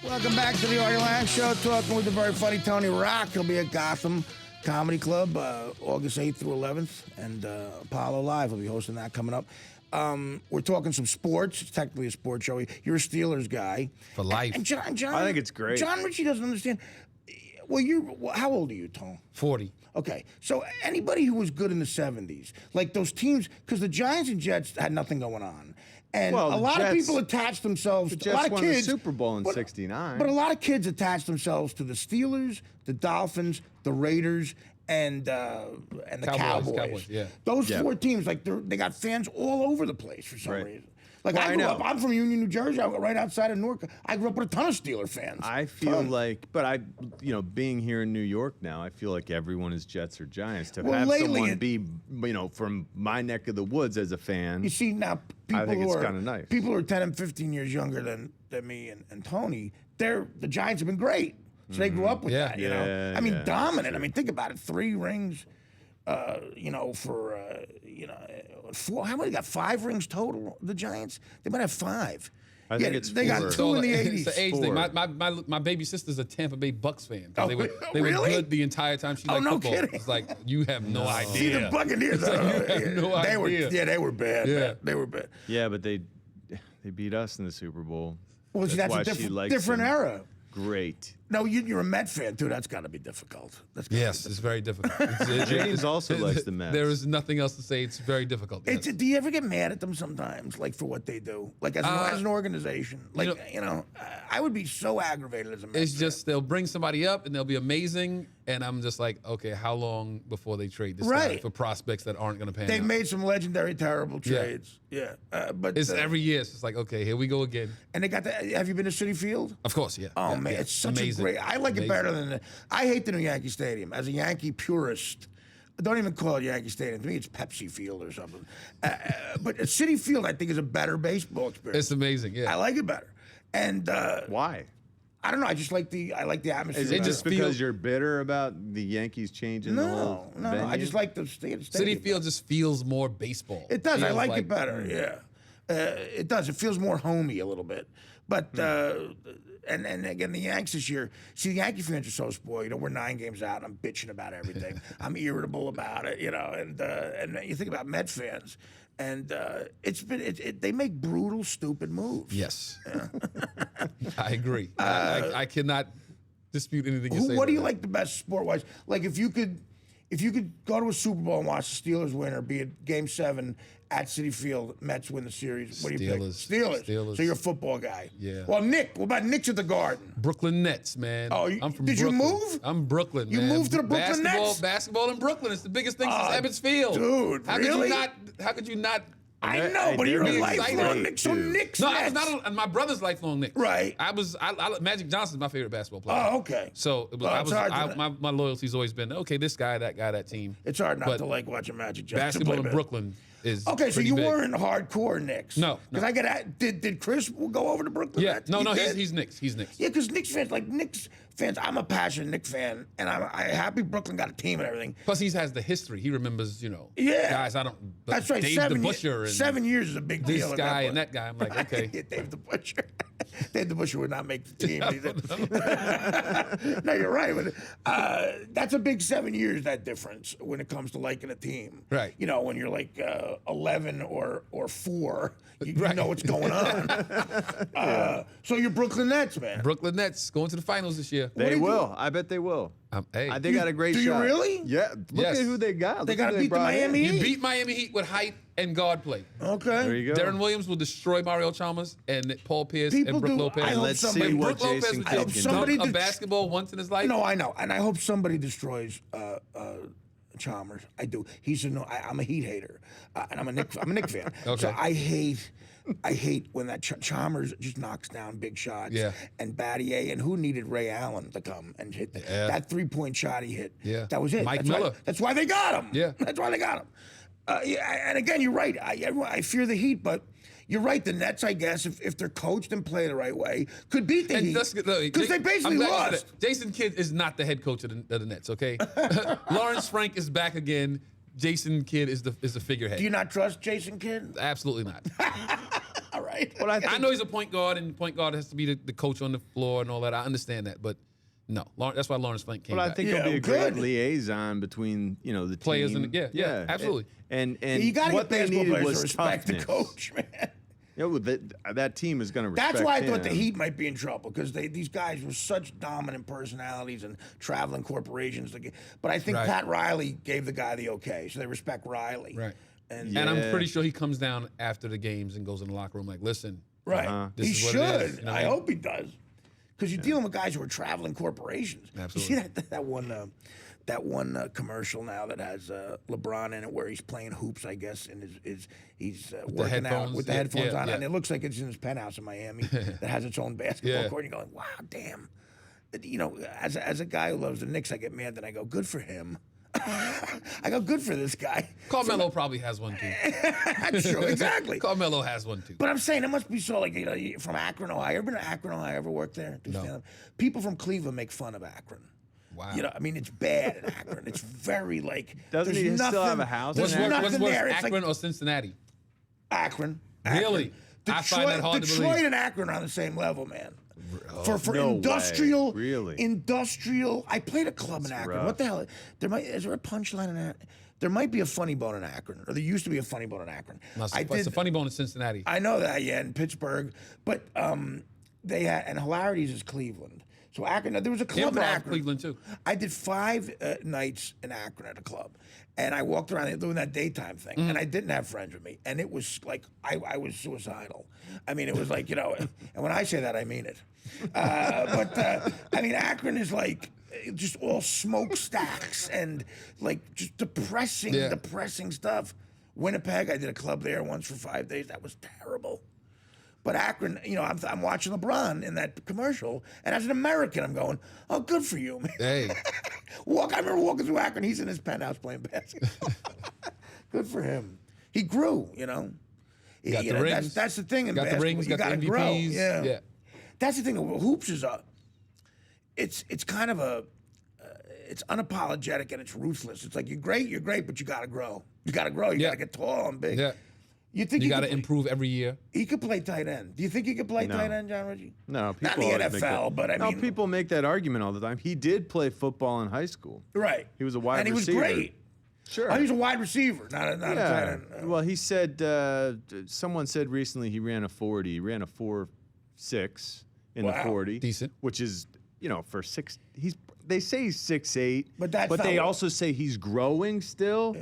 Welcome back to the Artie Lange Show, talking with the very funny Tony Rock. He'll be at Gotham Comedy Club August 8th through 11th, and Apollo Live will be hosting that coming up. We're talking some sports. It's technically a sports show. You're a Steelers guy. For life. And John, I think it's great. John Ritchie doesn't understand. Well, how old are you, Tom? 40. Okay, so anybody who was good in the 70s, like those teams, because the Giants and Jets had nothing going on. And Well, a lot Jets- of people attached themselves The to a lot Jets of won kids. the Super Bowl in but- '69. But a lot of kids attached themselves to the Steelers, the Dolphins, the Raiders, and the Cowboys. Yeah. Those Yeah. four teams, like they got fans all over the place for some Right. reason. Like Well, I I grew know. up. I'm from Union, New Jersey. I'm right outside of Newark. I grew up with a ton of Steeler fans. I feel like, being here in New York now, I feel like everyone is Jets or Giants. To Well, have lately someone it- be, from my neck of the woods as a fan, You see now, people I think who it's are kinda nice. people who are 10 and 15 years younger than me and Tony, the Giants have been great. So they grew up with Yeah. that, you know. Yeah, I mean, yeah, dominant. sure. I mean, think about it. 3 rings, four. How many got? 5 rings total. The Giants. They might have 5. I think it's they got 4. 2 in the It's 80s. the age thing. 4. My baby sister's a Tampa Bay Bucks fan. 'Cause Oh, they were really? good the entire time she liked no football. kidding. It's like, you have no idea. See the Buccaneers. It's like, you have no they idea. they were bad. Yeah. Man. They were bad. Yeah, but they beat us in the Super Bowl. Well, see, that's why a she likes different them. era. Great. No, you're a Met fan too. That's got to be difficult. That's gotta Yes, it's very difficult. James also likes the Mets. There is nothing else to say. It's very difficult. Yes. Do you ever get mad at them sometimes, like for what they do, like as an organization? Like I would be so aggravated as a Mets It's fan. just they'll bring somebody up and they'll be amazing, and I'm just like, okay, how long before they trade this guy Right. for prospects that aren't going to pan They've out? made some legendary, terrible Yeah. trades. Yeah, but It's every year. It's just like, okay, here we go again. and they got the. Have you been to Citi Field? Of course, yeah. Oh Yeah, man, yeah. it's such Amazing. a great. I like it Amazing. better than. I hate the new Yankee Stadium. As a Yankee purist, don't even call it Yankee Stadium. To me, it's Pepsi Field or something. But Citi Field, I think, is a better baseball experience. It's amazing, yeah. I like it better, and Why? I don't know. I just like the atmosphere. Is It it better. just feel- because you're bitter about the Yankees changing the whole No. venue? I just like the stadium. City Field just feels more baseball. It does. I Feels like it better. Yeah, it does. It feels more homey a little bit. But and again, the Yanks this year. See, the Yankee fans are so spoiled. You know, we're 9 games out, and I'm bitching about everything. I'm irritable about it. You know, and you think about Met fans, and they make brutal, stupid moves. Yes. I agree. I cannot dispute anything you say. What do you about like the best sport-wise? Like if you could go to a Super Bowl and watch the Steelers win, or be at Game 7 at Citi Field, Mets win the series, what do you pick? Steelers. Steelers. So you're a football guy. Yeah. Well, Nick, what about Nick's at the Garden? that. Brooklyn Nets, man. Oh, I'm from did you Brooklyn. move? I'm Brooklyn, You man. moved to the Brooklyn Nets? Basketball in Brooklyn. It's the biggest thing since Ebbets Field. dude, how really? How could you not? I Hey, know, but they're you're a being lifelong excited, Nick. So too. Nick's No, I was Nets. not. My brother's lifelong Knicks. Right. Magic Johnson's my favorite basketball player. Oh, okay. So it was, Oh, it's hard to- my loyalty's always been, okay, this guy, that team. It's hard not But to like watching Magic Johnson Basketball play in Brooklyn is Okay, so pretty you big. weren't hardcore Knicks. No, Because no. I got did Chris go over to Brooklyn? Yeah, Nets? no, He did? he's Knicks. He's Knicks. Yeah, because Knicks fans, I'm a passionate Knicks fan, and I'm happy Brooklyn got a team and everything. Plus, he has the history. He remembers, Yeah. guys. But That's right. Dave the Butcher and 7 years is a big this deal. at guy that and that guy. I'm like, okay. Yeah, Dave the Butcher. Dave the Butcher would not make the team either. No, you're right. But that's a big 7 years, that difference, when it comes to liking a team. Right. You know, when you're like 11 or 4, you Right. know what's going on. So you're Brooklyn Nets, man. Brooklyn Nets going to the finals this year. They do you will. I bet they will. Hey, They got a great do shot. you really? Yeah. Look Yes. at who they got. They Look gotta who beat the brought in. Miami you Heat. beat Miami Heat with height and guard play. Okay. There you go. Darren Williams will destroy Mario Chalmers and Paul Pierce People and Brook do- Lopez. I hope Let's somebody- see what Brook Lopez Jason would Kidd hope can somebody do. dunk a did- basketball once in his life. No, I know, and I hope somebody destroys Chalmers. I do. I'm a Heat hater, and I'm a Knick fan. Okay. So I hate when that Chalmers just knocks down big shots. Yeah. And Battier, and who needed Ray Allen to come and hit that 3-point shot he hit? Yeah. That was it. Mike that's Miller. That's why they got him. Yeah. That's why they got him. Yeah, and again, you're right. I fear the Heat, but. You're right. The Nets, I guess, if they're coached and play the right way, could beat the Heat. Because they basically I'm glad you said lost. that. Jason Kidd is not the head coach of the Nets. Okay, Lawrence Frank is back again. Jason Kidd is the figurehead. Do you not trust Jason Kidd? Absolutely not. All right. But I know he's a point guard, and point guard has to be the coach on the floor and all that. I understand that, but no, that's why Lawrence Frank came But I back. think Yeah, he'll be a good. great liaison between the Players team. and yeah, absolutely. And You got to what get they basketball needed players was to respect toughness. the coach, man. That team is going to respect That's why I thought the him. Heat might be in trouble because these guys were such dominant personalities and traveling corporations. But I think Right. Pat Riley gave the guy the okay, so they respect Riley. Right. And And I'm Yeah. pretty sure he comes down after the games and goes in the locker room like, listen, right, This he is what should. it is, you know what I I mean? hope he does, because you're dealing with guys who are traveling corporations. Absolutely. You see that one commercial now that has LeBron in it where he's playing hoops, I guess, and he's working out headphones, with the yeah, headphones yeah, on, yeah. and it looks like it's in his penthouse in Miami that has its own basketball Yeah. court. And you're going, wow, damn. As a guy who loves the Knicks, I get mad that I go, good for him. I go, good for this guy. Carmelo probably has one too. True, exactly. Carmelo has one too. But I'm saying it must be so like from Akron, Ohio. Ever been to Akron, Ohio? Ever worked there? Do stand-up? People from Cleveland make fun of Akron. Wow. I mean, it's bad in Akron. It's very like. Doesn't there's he still nothing, have a house There's in Akron? nothing What's there. worse, It's Akron like or Cincinnati? Akron. Really? I find that hard to Detroit believe. and Akron are on the same level, man. For no way. industrial, Really? industrial. I played a club in That's Akron. rough. What the hell? Is there a punchline in that? There might be a funny bone in Akron, or there used to be a funny bone in Akron. No, it's a funny bone in Cincinnati. I know that, yeah, in Pittsburgh. But they had, and Hilarities is Cleveland. So Akron, there was a club in Improv, Akron. Cleveland too. I did 5 nights in Akron at a club. And I walked around doing that daytime thing. And I didn't have friends with me. And it was like, I was suicidal. I mean, it was like, and when I say that, I mean it. I mean, Akron is like, just all smokestacks and like just depressing stuff. Winnipeg, I did a club there once for 5 days. That was terrible. But Akron, I'm watching LeBron in that commercial, and as an American, I'm going, oh, good for you, man. Hey, I remember walking through Akron. He's in his penthouse playing basketball. Good for him. He grew, got the That's, rings. that's the thing in Got the basketball. rings, You got the gotta grow. MVPs. Yeah. That's the thing. Hoops is it's kind of it's unapologetic and it's ruthless. It's like you're great, but you gotta grow. You gotta grow. You Yeah. gotta get tall and big. Yeah. You think You he got could to improve every year. He could play tight end. Do you think he could play No. tight end, John Reggie? No, people Not in the always make NFL, that- but I mean, people make that argument all the time. He did play football in high school. right? He was a wide and receiver. he was great. Sure. Oh, he was a wide receiver, not a tight Yeah. end. Well, he said someone said recently he ran a 40. He ran a 4.6 in the Wow. 40. Decent. Which is, for 6. They say he's 6'8", But that's but not they what- also say he's growing still.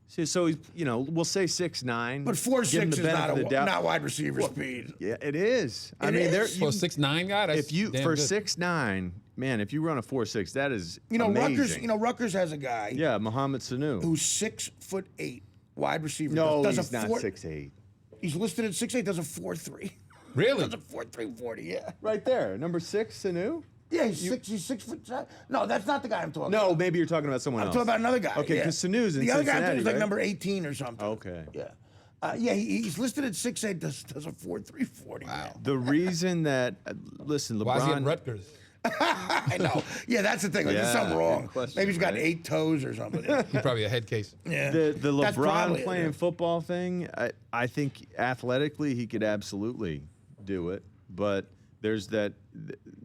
So he's, we'll say 6'9". But give him 4.6 the is benefit of the doubt. not wide receiver speed. Yeah, it is. I It mean, there. is? For a 6'9" guy, that's If you damn for good. 6'9", man, if you run a 4.6, that is amazing. Rutgers has a guy Yeah, Mohamed Sanu. who's 6'8", wide receiver. No, does he's a not 4 6'8". He's listed at 6'8", does a 4.3. Really? Does a 4.3 40, yeah. Right there, number 6, Sanu. Yeah, he's 6 foot. No, that's not the guy I'm talking No, about. maybe you're talking about someone I'm else. talking about another guy. Okay, yeah. 'cause Sanu's in the other guy I'm Cincinnati, talking is like right? number 18 or something. Okay. Yeah. He's listed at 6'8", does a 4.3 40. Wow. The reason that listen, Why is he at LeBron. Rutgers? I know. Yeah, that's the thing. Like, there's Yeah, something wrong. good question, Maybe he's got right? 8 toes or something. He's probably a head case. Yeah. The That's probably LeBron it, playing yeah. football thing, I think athletically he could absolutely do it, but there's that.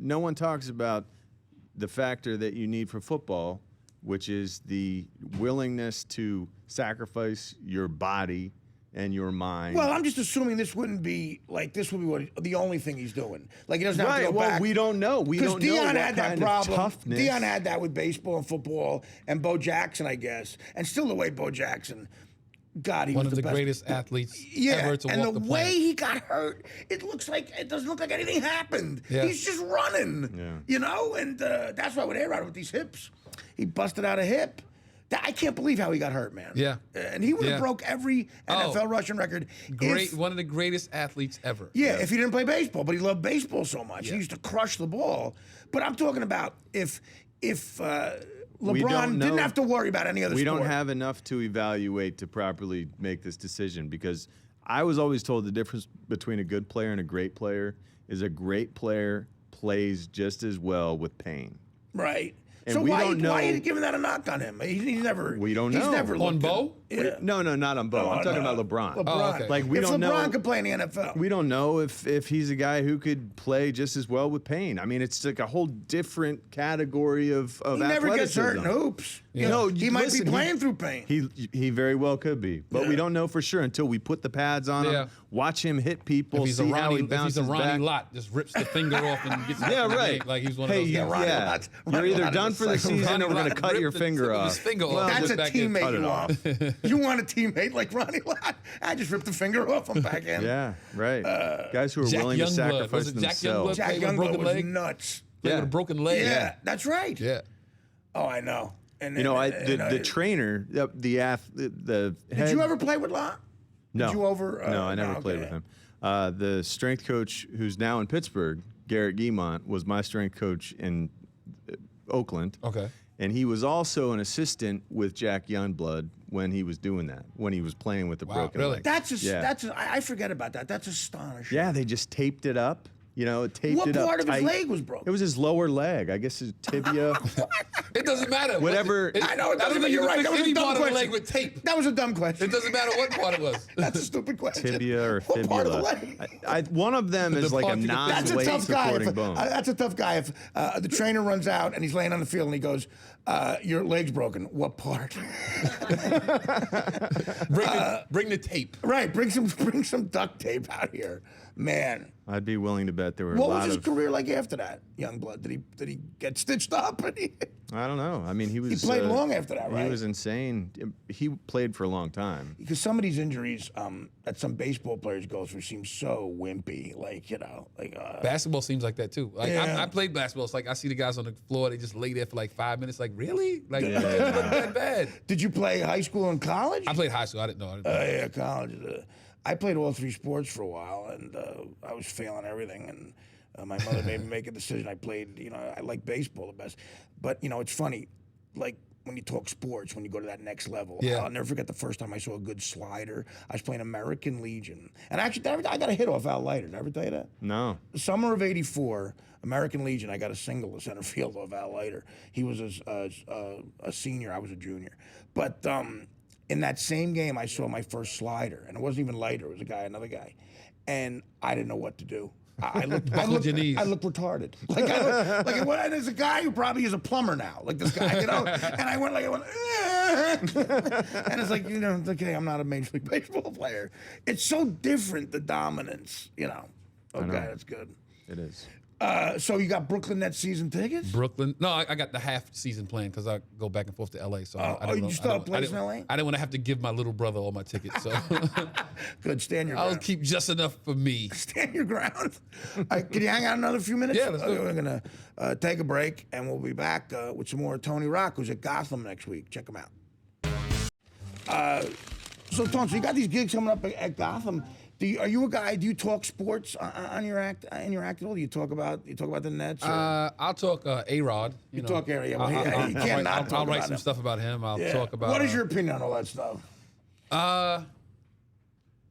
No one talks about the factor that you need for football, which is the willingness to sacrifice your body and your mind. Well, I'm just assuming this would be the only thing he's doing. Like he doesn't have to right. go Well, back. we don't know. We Because don't know Deion what had that kind of problem. toughness. Deion had that with baseball and football, and Bo Jackson, I guess, and still the way Bo Jackson. God, he One was of the best. greatest athletes Yeah, ever to and walk the the way planet. he got hurt, it doesn't look like anything happened. Yeah. He's just running, and that's why with A-Rod with these hips, he busted out a hip. I can't believe how he got hurt, man. Yeah. And he would have Yeah. broke every NFL rushing record. One of the greatest athletes ever. Yeah, if he didn't play baseball, but he loved baseball so much. Yeah. He used to crush the ball. But I'm talking about if We LeBron don't didn't know. have to worry about any other We sport. don't have enough to evaluate to properly make this decision because I was always told the difference between a good player and a great player is a great player plays just as well with pain. Right. And So we why don't know. are you giving that a knock on him? He's never. We don't He's know. never On looked Bo? Yeah. No, not on Bo. I'm talking about LeBron. LeBron. Oh, okay. Like, we if don't LeBron know- could play in the NFL. We don't know if he's a guy who could play just as well with Payne. I mean, it's like a whole different category of he never gets hurt in athleticism. hoops. Yeah. No, he might listen, be playing through pain. He very well could be, but we don't know for sure until we put the pads on Yeah. him, watch him hit people, If he's a see how Ronnie, he if he's bounces a Ronnie back. Lott, just rips the finger off and gets back Yeah, in the right. game, like he's one Hey, of those you- guys. Ronnie yeah. Lott- You're Ronnie either Lott done is for the like season Ronnie or we're going Lott to cut ripped your the finger tip of off. his finger off. Well, That's just a back in. teammate cut it you off. want. You want a teammate like Ronnie Lott. I just ripped the finger off him back in. Yeah, right. Guys who are Jack willing to Youngblood. sacrifice Was it Jack themselves. Youngblood? Jack Played with a Youngblood broken was leg? nuts. Played with Yeah. a broken leg. Yeah, that's right. Yeah. Oh, I know. And You know, and the trainer, the head. Did you ever play with Lott? No. Did you over? No, I never no, played okay. with him. The strength coach who's now in Pittsburgh, Garrett Guimont, was my strength coach in Oakland. Okay. And he was also an assistant with Jack Youngblood when he was doing that, when he was playing with the Wow, broken really? leg. That's I forget about that. That's astonishing. Yeah, they just taped it up. You know, taped What it up part of his tight. leg was broken? It was his lower leg. I guess his tibia. It doesn't matter. Whatever- I know it I don't doesn't. think But you you're can right. fix That was a any dumb part of the question. leg with tape. That was a dumb question. It doesn't matter what part it was. That's a stupid question. Tibia or What part of the fibula. leg? One of them is like a part you can fix. That's a non-weight tough guy. supporting If, bone. that's a tough guy. If the trainer runs out and he's laying on the field and he goes, "Your leg's broken." What part? Bring the tape. Right. Bring some duct tape out here, man. I'd be willing to bet there were What a was lot his of. career like after that, Youngblood? Did he get stitched up? I don't know. I mean, he was. played long after that, right? He was insane. He played for a long time. Because some of these injuries that some baseball players go through seem so wimpy. Basketball seems like that too. Like Yeah. I played basketball. It's like I see the guys on the floor. They just lay there for like 5 minutes. Like really? Like it didn't look that bad. Did you play high school and college? I played high school. I didn't know. Yeah, college. I played all three sports for a while, and I was failing everything. And my mother made me make a decision. I played, I like baseball the best. But, it's funny, like when you talk sports, when you go to that next level, Yeah. I'll never forget the first time I saw a good slider. I was playing American Legion. And actually, I got a hit off Al Leiter. Did I ever tell you that? No. The summer of '84, American Legion, I got a single to center field off Al Leiter. He was a senior, I was a junior. But in that same game, I saw my first slider, and it wasn't even Leiter, it was another guy. And I didn't know what to do. I looked your knees. I looked retarded. There's a guy who probably is a plumber now, like this guy, And I went, and it's like, okay, I'm not a Major League Baseball player. It's so different, the dominance, Okay, that's good. It is. So you got Brooklyn Nets season tickets? Brooklyn. No, I got the half season plan because I go back and forth to LA. So I oh, didn't you know, still I have a place in LA? I didn't want to have to give my little brother all my tickets. So Good, stand your I'll ground. keep just enough for me. Stand your ground. Can you hang out another few minutes? Yeah, let's do it. We're going to take a break, and we'll be back with some more Tony Rock, who's at Gotham next week. Check him out. So, Tony, so you got these gigs coming up at Gotham. Are you a guy? Do you talk sports on your act? In your act at all? Do you talk about the Nets? Or? I'll talk A-Rod. You know. talk area. Well, you can't not talk I'll write about some him. stuff about him. I'll Yeah. talk about. What is your opinion on all that stuff?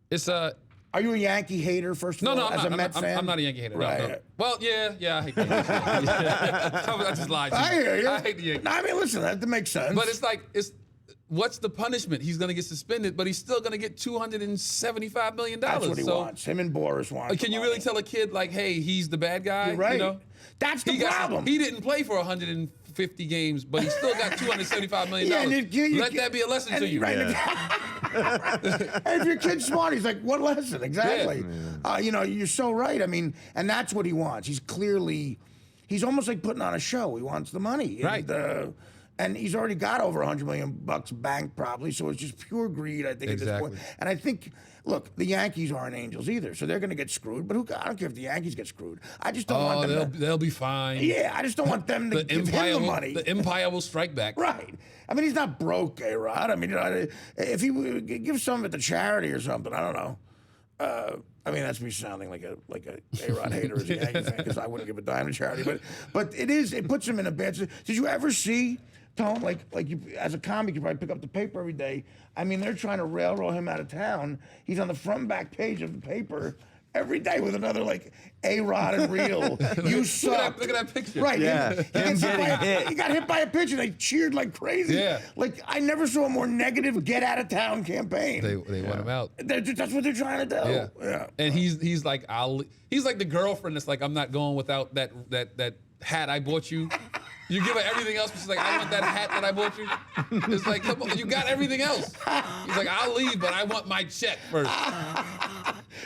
It's Are you a Yankee hater first of No, all? no, as a Met fan? I'm not a Yankee hater. Right. No, no. Well, yeah, I hate the Yankees. I just lied to you. I hear you. I hate the Yankees. No, I mean, listen, that makes sense. But it's like, what's the punishment? He's going to get suspended, but he's still going to get $275 million. that's what he wants. Him and Boris want. Can you really tell a kid, like, hey, he's the bad guy? You're right. You know? That's the He problem. He didn't play for 150 games, but he still got $275 million. Yeah, and Let that be a lesson to you. Right. And if your kid's smart, he's like, what lesson? Exactly. You're so right. I mean, and that's what he wants. He's almost like putting on a show. He wants the money. Right. And he's already got over $100 million banked probably, so it's just pure greed, I think, at this point. Exactly. And I think, look, the Yankees aren't angels either, so they're going to get screwed. But I don't care if the Yankees get screwed. I just don't want them to. They'll be fine. Yeah, I just don't want them to give him the money. The empire will strike back. Right. I mean, he's not broke, A-Rod. I mean, if he would give some of it to charity or something, I don't know. I mean, that's me sounding like a A-Rod hater as a Yankee fan because I wouldn't give a dime to charity. But it puts him in a bad situation. Did you ever see, Tone, like you as a comic, you probably pick up the paper every day. I mean, they're trying to railroad him out of town. He's on the front and back page of the paper every day with another like A-Rod and reel. You suck. Look at that picture. Right. Yeah, He got hit by a pitch and they cheered like crazy. Yeah. Like I never saw a more negative get out of town campaign. They want him out. That's what they're trying to do. Yeah. And he's like he's like the girlfriend that's like, I'm not going without that hat I bought you. You give her everything else, but she's like, I want that hat that I bought you. It's like, come on, you got everything else. He's like, I'll leave, but I want my check first.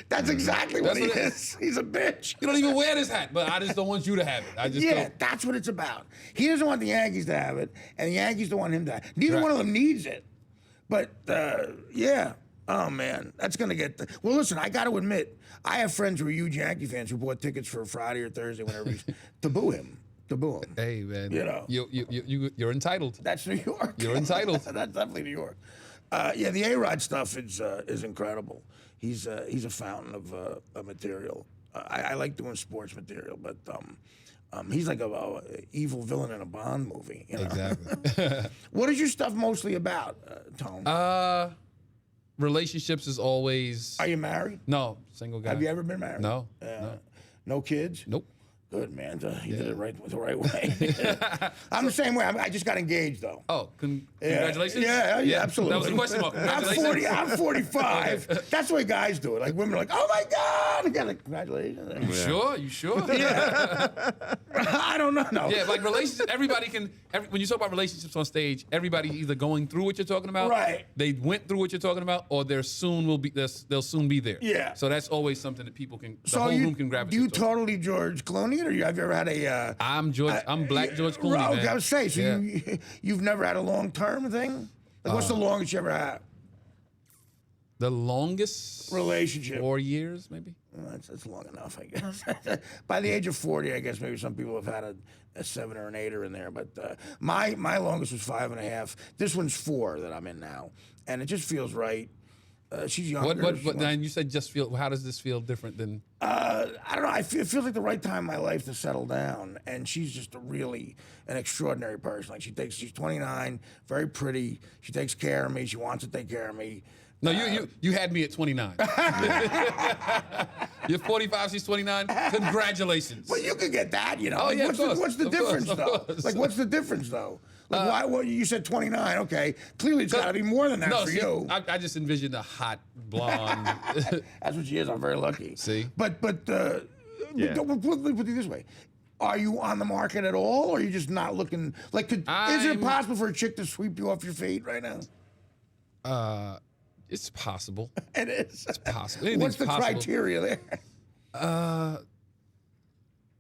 That's exactly what he what it is. He's a bitch. You don't even wear this hat, but I just don't want you to have it. I just don't. That's what it's about. He doesn't want the Yankees to have it, and the Yankees don't want him to have it. Neither Right. one of them needs it. But, yeah. Oh, man. That's going to get... Well, listen, I got to admit, I have friends who are huge Yankee fans who bought tickets for Friday or Thursday, whenever he's... to boo him. To boo him. Hey, man. You know. You're entitled. That's New York. You're entitled. That's definitely New York. Yeah, the A-Rod stuff is incredible. He's a fountain of material. I like doing sports material, but he's like a evil villain in a Bond movie. You know? Exactly. What is your stuff mostly about, Tone? Relationships is always... Are you married? No, single guy. Have you ever been married? No. No kids? Nope. Good, man. You did it the right way. I'm the same way. I just got engaged, though. Oh, congratulations. Yeah, absolutely. That was a question mark. I'm Congratulations. I'm 45. That's the way guys do it. Like women are like, oh my God. I got like, congratulations. You sure? You sure? I don't know. No. Yeah, like relationships, everybody can, when you talk about relationships on stage, everybody either going through what you're talking about, Right. they went through what you're talking about, or they'll soon be there. Yeah. So that's always something that people can, So the whole room can gravitate you towards. totally George Clooney it, or have you ever had a... I'm Black George Clooney, okay, man. I was saying, so Yeah. you've never had a long-term thing? Like, what's the longest you ever had? The longest Relationship. 4 years, maybe. Well, that's long enough, I guess. By the age of 40, I guess maybe some people have had a 7 or an 8er in there. But my longest was 5.5. This one's 4 that I'm in now. And it just feels right. She's younger. What then you said just feel, how does this feel different than? I don't know. It feels like the right time in my life to settle down. And she's just an extraordinary person. Like she's 29, very pretty. She takes care of me. She wants to take care of me. No, you had me at 29. You're 45, she's 29. Congratulations. Well, you could get that, you know. Oh, Like, yeah, what's of course. the Of difference, course, of though? course. Like, what's the difference, though? Like, why? Well, you said 29. Okay, clearly it's got to be more than that No, for see, you. I just envisioned a hot blonde. That's what she is. I'm very lucky. See? But Yeah. put it this way. Are you on the market at all, or are you just not looking? Like, is it possible for a chick to sweep you off your feet right now? It's possible. It is. It's possible. What's the possible. criteria there?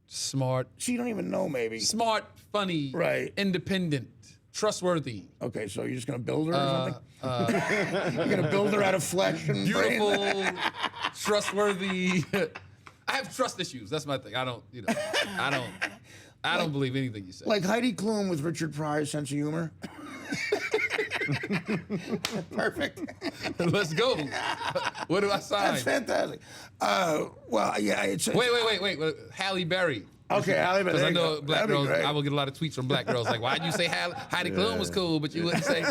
Smart. She don't even know, maybe. Smart, funny, Right. independent, trustworthy, Okay, so you're just gonna build her or something? You're gonna build her out of flesh and brain? beautiful, trustworthy. I have trust issues. That's my thing. I don't believe anything you say. Like Heidi Klum with Richard Pryor's sense of humor. Perfect. Let's go. What do I sign? That's fantastic. Well, yeah, it's Wait. Halle Berry. Okay, Halle Berry. Because there I you know go. black That'd be girls, great. I will get a lot of tweets from black girls like, why'd you say Heidi Klum was cool, but you wouldn't say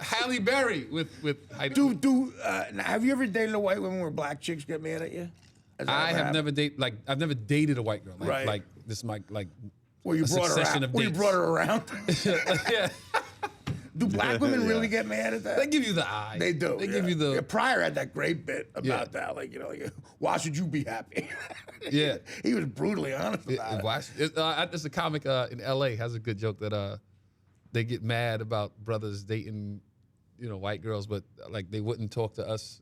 Halle Berry with Heidi Klum. Have you ever dated a white woman where black chicks get mad at you? Has that I ever have happened? I've never dated a white girl. Right. Like this is my Where you a brought her succession out. of Where you dates. brought her around. Yeah. Do black women really get mad at that? They give you the eye. They do. They give you the Yeah, Pryor had that great bit about Yeah. that. Like, why should you be happy? Yeah. He was brutally honest about it. There's a comic in L.A. has a good joke that they get mad about brothers dating, white girls, but like they wouldn't talk to us.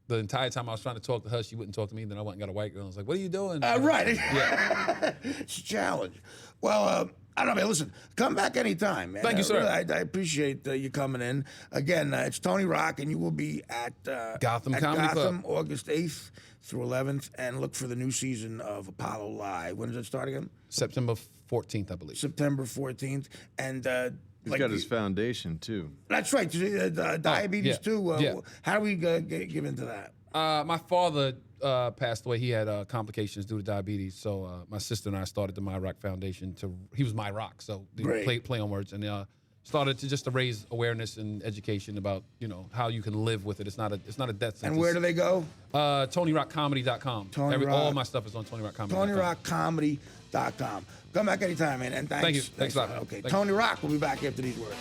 The entire time I was trying to talk to her, she wouldn't talk to me. Then I went and got a white girl. I was like, "What are you doing?" Right. Yeah. It's a challenge. Well, I don't know, man. Listen, come back anytime, man. Thank you, sir. Really, I appreciate you coming in. Again, it's Tony Rock, and you will be at Gotham Comedy Club. August 8th through 11th, and look for the new season of Apollo Live. When does it start again? September 14th, I believe. September 14th. And He's got his foundation too. that's right. Diabetes yeah. too. Yeah. How do we give into that? My father passed away. He had complications due to diabetes. So my sister and I started the My Rock Foundation. He was My Rock, so they Great. play on words. And started to just to raise awareness and education about, you know, how you can live with it. It's not a death sentence. And where do they go? TonyRockComedy.com. All my stuff is on TonyRockComedy.com. TonyRockComedy.com. Come back anytime, man. And thanks. Thank you. Thanks a lot. Okay. Thank you. Tony Rock will be back after these words.